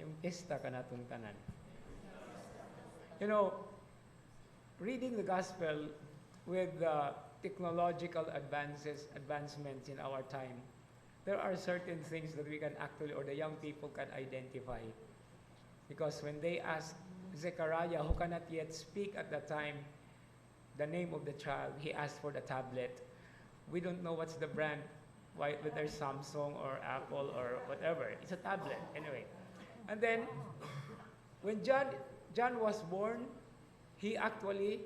yung pista kanatong tanan. You know, reading the gospel with the technological advancements in our time, there are certain things that we can actually, or the young people can identify. Because when they ask Zechariah, who cannot yet speak at the time, the name of the child, he asked for the tablet. We don't know what's the brand, whether Samsung or Apple or whatever. It's a tablet, anyway. And then, when John was born, he actually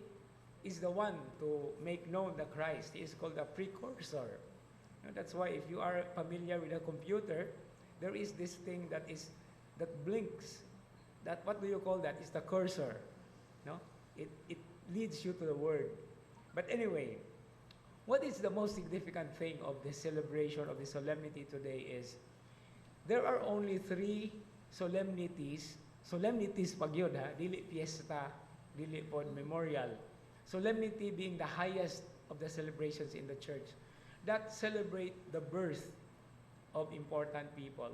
is the one to make known the Christ. He is called a precursor. That's why if you are familiar with a computer, there is this thing that blinks. What do you call that? It's the cursor. No? It leads you to the word. But anyway, what is the most significant thing of the celebration of the solemnity today is there are only 3 solemnities pag yun, ha? Dili fiesta, dili pod memorial. Solemnity being the highest of the celebrations in the church that celebrate the birth of important people.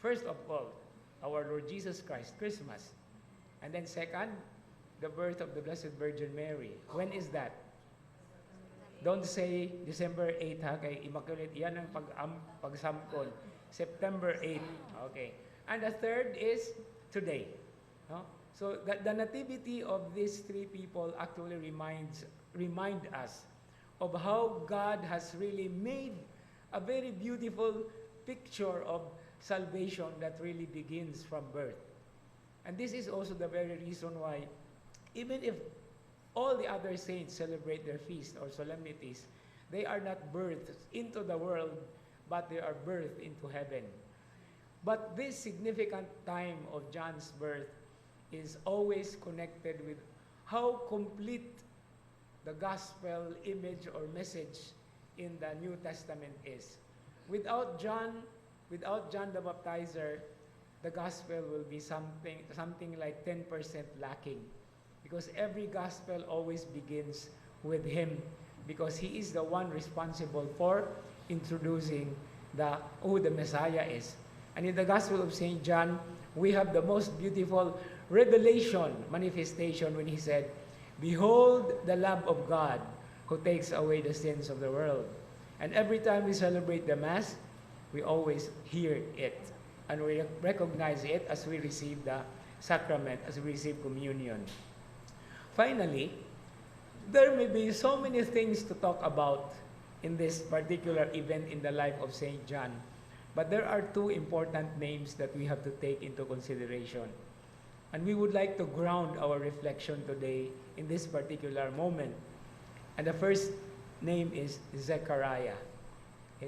First of all, our Lord Jesus Christ, Christmas. And then second, the birth of the Blessed Virgin Mary. When is that? Don't say December 8, ha? Kay Immaculate, yan ang pagsamkon. September 8. Okay. And the third is today. No? So the nativity of these 3 people actually remind us of how God has really made a very beautiful picture of salvation that really begins from birth. And this is also the very reason why, even if all the other saints celebrate their feast or solemnities, they are not birthed into the world, but they are birthed into heaven. But this significant time of John's birth is always connected with how complete the gospel image or message in the New Testament is. Without John the Baptizer, the gospel will be something like 10% lacking. Because every gospel always begins with him, because he is the one responsible for introducing who the Messiah is. And in the Gospel of St. John, we have the most beautiful revelation, manifestation, when he said, "Behold the Lamb of God who takes away the sins of the world." And every time we celebrate the Mass, we always hear it. And we recognize it as we receive the sacrament, as we receive communion. Finally, there may be so many things to talk about in this particular event in the life of St. John. But there are 2 important names that we have to take into consideration. And we would like to ground our reflection today in this particular moment. And the first name is Zechariah.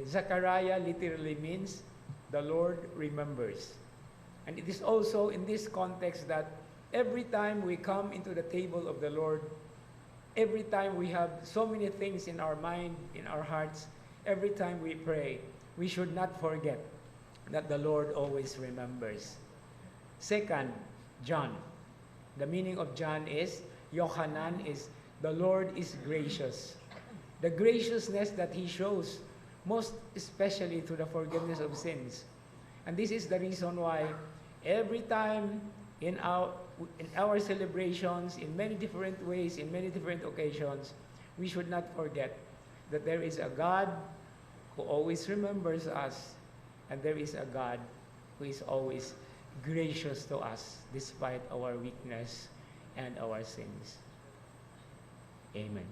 Zechariah literally means the Lord remembers. And it is also in this context that every time we come into the table of the Lord, every time we have so many things in our mind, in our hearts, every time we pray, we should not forget that the Lord always remembers. Second, John. The meaning of John is, Yohanan is, the Lord is gracious. The graciousness that he shows, most especially to the forgiveness of sins. And this is the reason why every time in our celebrations, in many different ways, in many different occasions, we should not forget that there is a God who always remembers us, and there is a God who is always gracious to us despite our weakness and our sins. Amen.